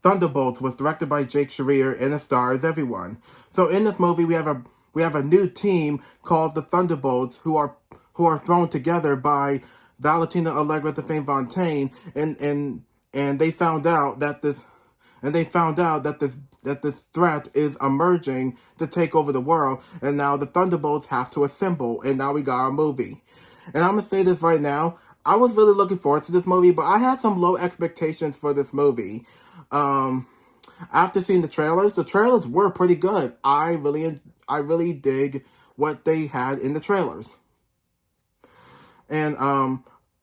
Thunderbolts was directed by Jake Schreir and it stars everyone. So in this movie, we have a new team called the Thunderbolts who are thrown together by Valentina Allegra de Fontaine, and they found out that this threat is emerging to take over the world, and now the Thunderbolts have to assemble, and now we got a movie. And I'm gonna say this right now, I was really looking forward to this movie, but I had some low expectations for this movie. After seeing the trailers were pretty good. I really dig what they had in the trailers. And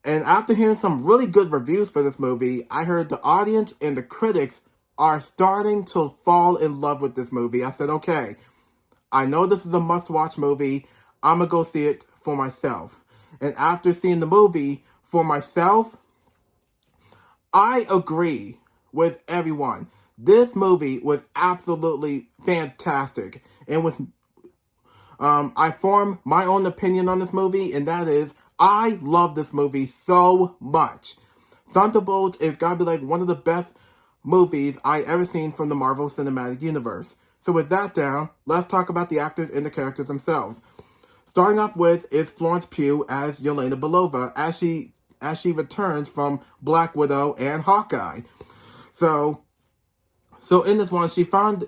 after hearing some really good reviews for this movie, I heard the audience and the critics are starting to fall in love with this movie. I said, okay, I know this is a must-watch movie. I'm going to go see it for myself. And after seeing the movie for myself, I agree with everyone. This movie was absolutely fantastic. And I formed my own opinion on this movie, and that is, I love this movie so much. Thunderbolts is gotta be like one of the best movies I ever seen from the Marvel Cinematic Universe. So with that down, let's talk about the actors and the characters themselves. Starting off with is Florence Pugh as Yelena Belova as she returns from Black Widow and Hawkeye. So in this one, she found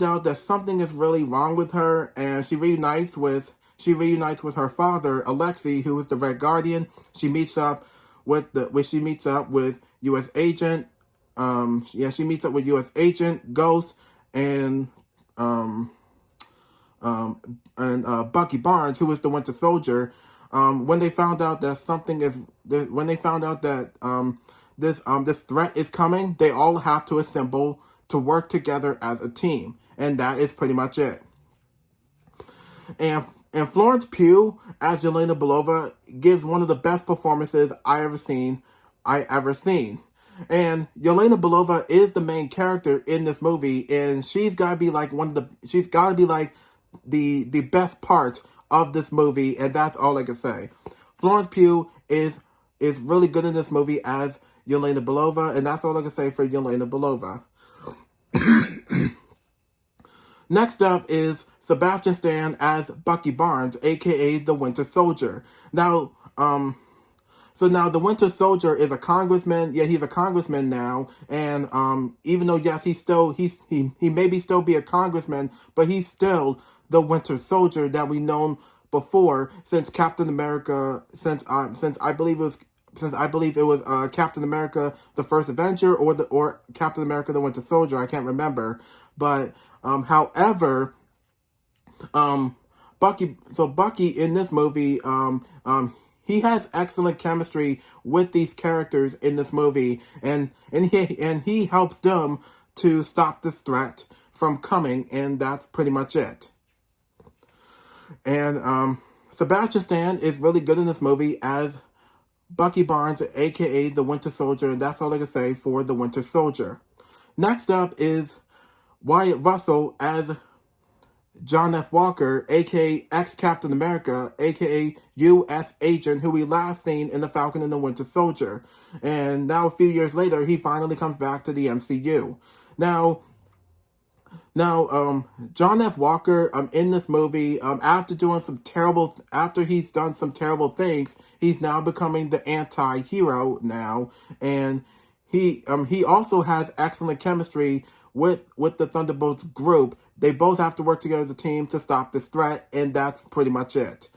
out that something is really wrong with her, and she reunites with her father, Alexei, who is the Red Guardian. She meets up with U.S. Agent. She meets up with U.S. Agent, Ghost, and Bucky Barnes, who is the Winter Soldier. When they found out that this threat is coming, they all have to assemble to work together as a team, and that is pretty much it. And Florence Pugh as Yelena Belova gives one of the best performances I ever seen. And Yelena Belova is the main character in this movie, and she's gotta be like the best part of this movie, and that's all I can say. Florence Pugh is really good in this movie as Yelena Belova, and that's all I can say for Yelena Belova. Next up is Sebastian Stan as Bucky Barnes, aka the Winter Soldier. Now, the Winter Soldier is a congressman. Yeah, he's a congressman now, and even though yes, he maybe still be a congressman, but he's still the Winter Soldier that we known before since Captain America. Since I believe it was Captain America: The First Avenger or Captain America: The Winter Soldier. I can't remember, but however, Bucky in this movie, he has excellent chemistry with these characters in this movie, and he helps them to stop this threat from coming, and that's pretty much it. And Sebastian Stan is really good in this movie as Bucky Barnes, aka the Winter Soldier, and that's all I can say for the Winter Soldier. Next up is Wyatt Russel as John F. Walker, aka ex-Captain America, aka U.S. Agent, who we last seen in The Falcon and the Winter Soldier. And now a few years later, he finally comes back to the MCU. Now, John F. Walker, in this movie, after he's done some terrible things, he's now becoming the anti-hero now, and he also has excellent chemistry with the Thunderbolts group. They both have to work together as a team to stop this threat, and that's pretty much it.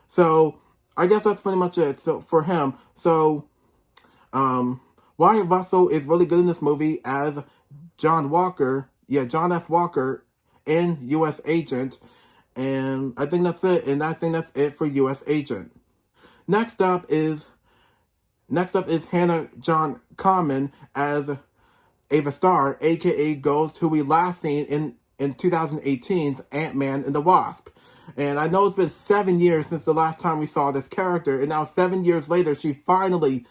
So, I guess that's pretty much it. So, for him, Wyatt Russell is really good in this movie as John F. Walker in U.S. Agent, and I think that's it. And I think that's it for U.S. Agent. Next up is Hannah John-Kamen as Ava Starr, aka Ghost, who we last seen in 2018's Ant-Man and the Wasp. And I know it's been 7 years since the last time we saw this character, and now 7 years later, she finally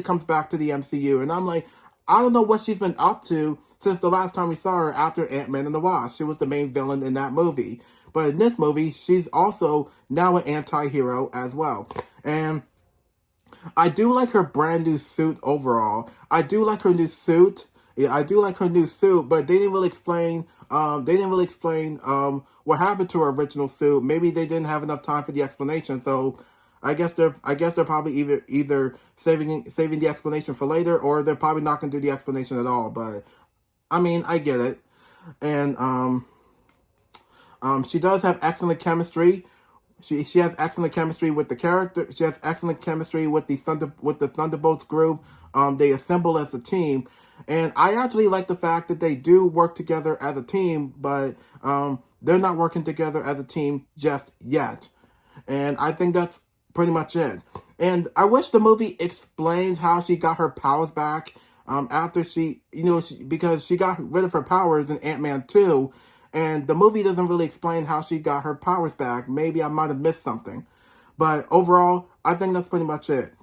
comes back to the MCU. And I'm like, I don't know what she's been up to since the last time we saw her after Ant-Man and the Wasp. She was the main villain in that movie. But in this movie, she's also now an anti-hero as well. And I do like her brand new suit overall. I do like her new suit. Yeah, I do like her new suit, but they didn't really explain. They didn't really explain what happened to her original suit. Maybe they didn't have enough time for the explanation. So, I guess they're probably either saving the explanation for later, or they're probably not going to do the explanation at all. But I mean, I get it, and she does have excellent chemistry. She has excellent chemistry with the character. She has excellent chemistry with the Thunderbolts group. They assemble as a team, and I actually like the fact that they do work together as a team, but they're not working together as a team just yet. And I think that's pretty much it. And I wish the movie explains how she got her powers back after because she got rid of her powers in Ant-Man 2, and the movie doesn't really explain how she got her powers back. Maybe I might have missed something. But overall, I think that's pretty much it.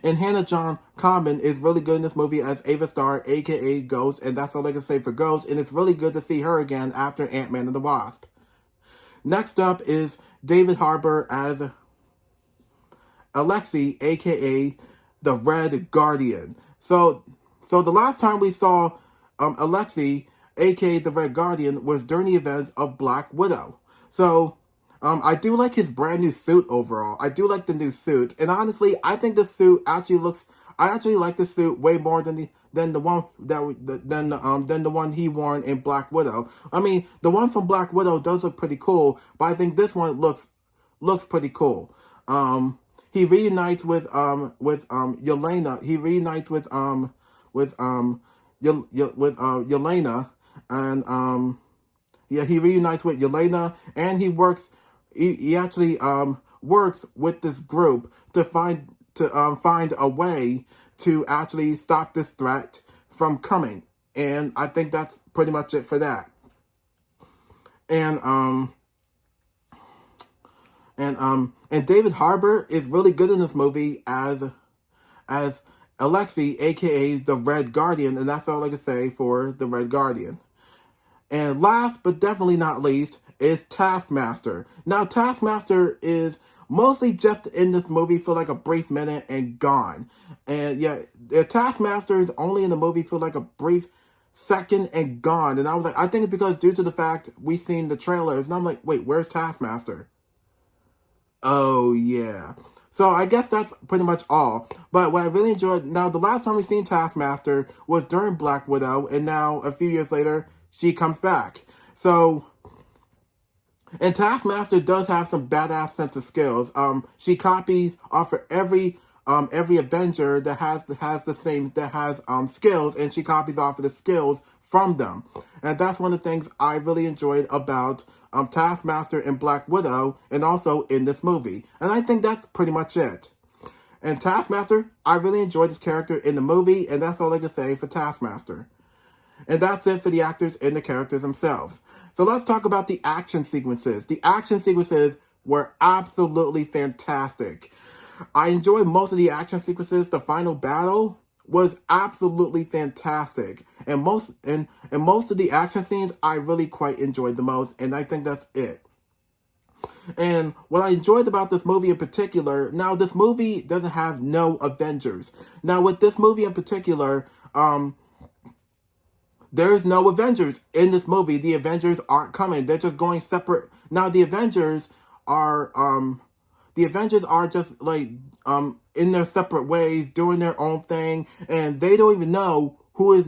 And Hannah John-Kamen is really good in this movie as Ava Starr, aka Ghost, and that's all I can say for Ghost, and it's really good to see her again after Ant-Man and the Wasp. Next up is David Harbour as Alexei, aka the Red Guardian. So the last time we saw Alexei, aka the Red Guardian, was during the events of Black Widow. So I do like his brand new suit overall. I do like the new suit, and honestly, I think the suit actually looks. I actually like the suit way more than the one he wore in Black Widow. I mean, the one from Black Widow does look pretty cool, but I think this one looks pretty cool. He reunites with Yelena. He reunites Yelena, and he reunites with Yelena, and he works. He actually works with this group to find a way to actually stop this threat from coming. And I think that's pretty much it for that. And David Harbour is really good in this movie as Alexei, aka the Red Guardian, and that's all I can say for the Red Guardian. And last but definitely not least is Taskmaster. Now, Taskmaster is mostly just in this movie for like a brief minute and gone. And yeah, the Taskmaster is only in the movie for like a brief second and gone. And I was like, I think it's because due to the fact we seen the trailers, and I'm like, wait, where's Taskmaster? Oh, yeah. So I guess that's pretty much all. But what I really enjoyed, now the last time we seen Taskmaster was during Black Widow, and now a few years later, she comes back. So, and Taskmaster does have some badass sense of skills. She copies off of every Avenger that has skills, and she copies off of the skills from them. And that's one of the things I really enjoyed about Taskmaster in Black Widow, and also in this movie. And I think that's pretty much it. And Taskmaster, I really enjoyed this character in the movie, and that's all I can say for Taskmaster. And that's it for the actors and the characters themselves. So let's talk about the action sequences. The action sequences were absolutely fantastic. I enjoyed most of the action sequences. The final battle was absolutely fantastic. And most of the action scenes I really quite enjoyed the most, and I think that's it. And what I enjoyed about this movie in particular, now this movie doesn't have no Avengers. Now with this movie in particular, there's no Avengers in this movie. The Avengers aren't coming. They're just going separate. Now the Avengers are just like in their separate ways, doing their own thing, and they don't even know who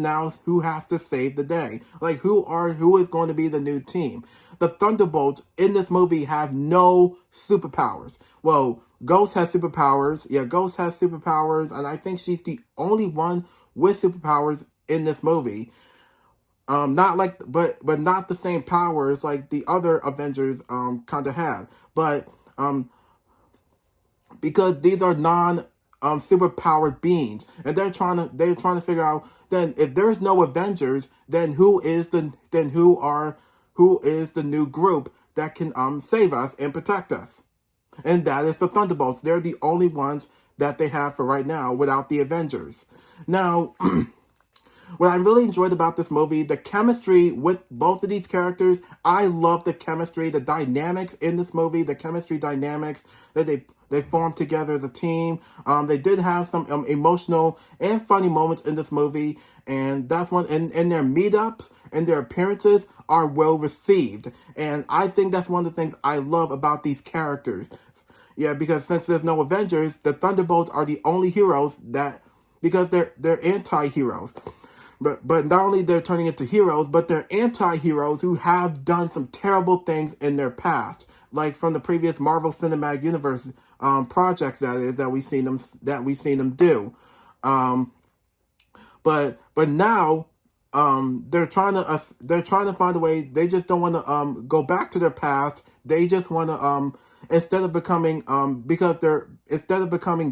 has to save the day. Like who is going to be the new team. The Thunderbolts in this movie have no superpowers. Well, Ghost has superpowers. Yeah, Ghost has superpowers, and I think she's the only one with superpowers in this movie. But not the same powers like the other Avengers kind of have. But because these are superpowered beings, and they're trying to figure out, then if there's no Avengers, then who is the new group that can save us and protect us? And that is the Thunderbolts. They're the only ones that they have for right now without the Avengers. Now, what I really enjoyed about this movie, the chemistry with both of these characters. I love the chemistry, the dynamics in this movie, the chemistry dynamics that They formed together as a team. They did have some emotional and funny moments in this movie, and that's one. And their meetups and their appearances are well received, and I think that's one of the things I love about these characters. Yeah, because since there's no Avengers, the Thunderbolts are the only heroes that, because they're anti-heroes. But not only they're turning into heroes, but they're anti-heroes who have done some terrible things in their past, like from the previous Marvel Cinematic Universe projects that we've seen them do. But now they're trying to find a way. They just don't want to go back to their past. They just want to instead of becoming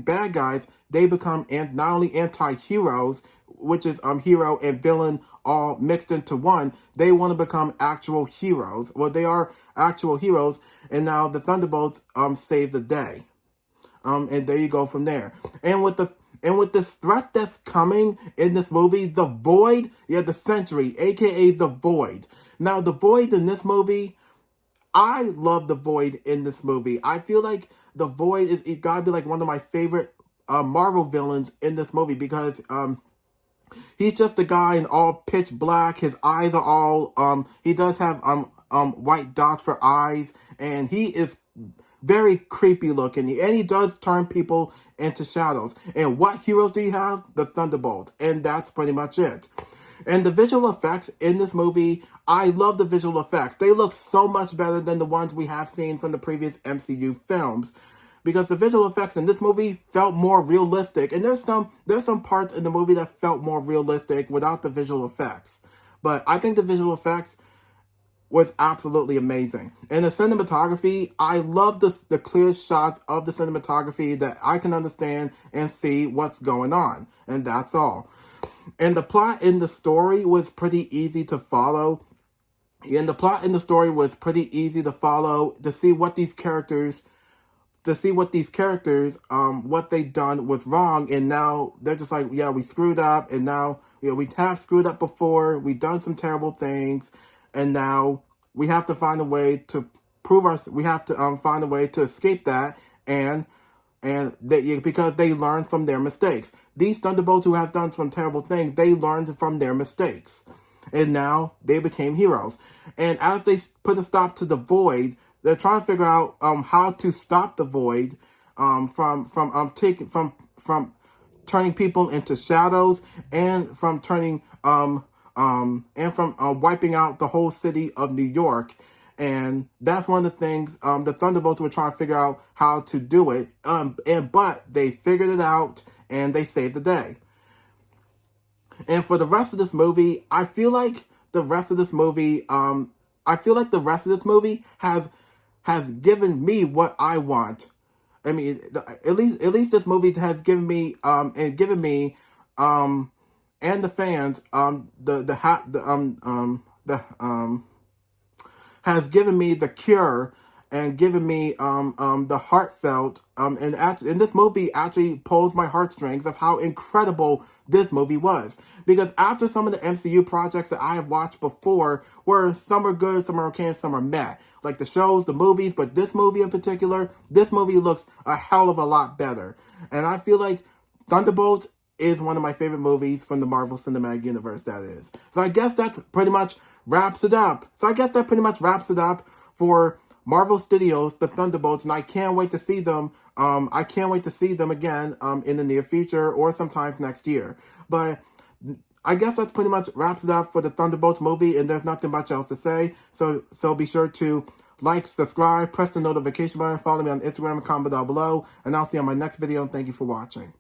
bad guys, they become not only anti-heroes, which is hero and villain all mixed into one. They want to become actual heroes. Well, they are actual heroes, and now the Thunderbolts save the day. And there you go from there. And with this threat that's coming in this movie, the Void, the Sentry, aka the Void. Now, the Void in this movie, I love the Void in this movie. I feel like the Void it gotta be like one of my favorite Marvel villains in this movie, because he's just a guy in all pitch black. His eyes are all he does have white dots for eyes, and he is very creepy looking, and he does turn people into shadows. And what heroes do you have? The Thunderbolts, and that's pretty much it. And the visual effects in this movie, I love the visual effects. They look so much better than the ones we have seen from the previous MCU films, because the visual effects in this movie felt more realistic. And there's some parts in the movie that felt more realistic without the visual effects. But I think the visual effects was absolutely amazing. And the cinematography, I love the clear shots of the cinematography that I can understand and see what's going on. And that's all. And the plot in the story was pretty easy to follow. And the plot in the story was pretty easy to follow, to see what these characters, what they done was wrong. And now they're just like, yeah, we screwed up. And now, we have screwed up before. We've done some terrible things. And now we have to find a way to find a way to escape that, because they learned from their mistakes. These Thunderbolts who have done some terrible things, they learned from their mistakes, and now they became heroes. And as they put a stop to the Void, they're trying to figure out how to stop the Void from turning people into shadows, and from turning wiping out the whole city of New York. And that's one of the things the Thunderbolts were trying to figure out how to do it. But they figured it out, and they saved the day. And for the rest of this movie, I feel like the rest of this movie has given me what I want. I mean, at least this movie has given me and the fans has given me the cure, and given me the heartfelt and this movie actually pulls my heartstrings of how incredible this movie was. Because after some of the MCU projects that I have watched before, where some are good, some are okay, and some are meh, like the shows, the movies, but this movie in particular, this movie looks a hell of a lot better. And I feel like Thunderbolts is one of my favorite movies from the Marvel Cinematic Universe, that is. So I guess that pretty much wraps it up. For Marvel Studios, the Thunderbolts, and I can't wait to see them. I can't wait to see them again in the near future, or sometimes next year. But I guess that's pretty much wraps it up for the Thunderbolts movie, and there's nothing much else to say. So be sure to like, subscribe, press the notification button, follow me on Instagram, and comment down below, and I'll see you on my next video, and thank you for watching.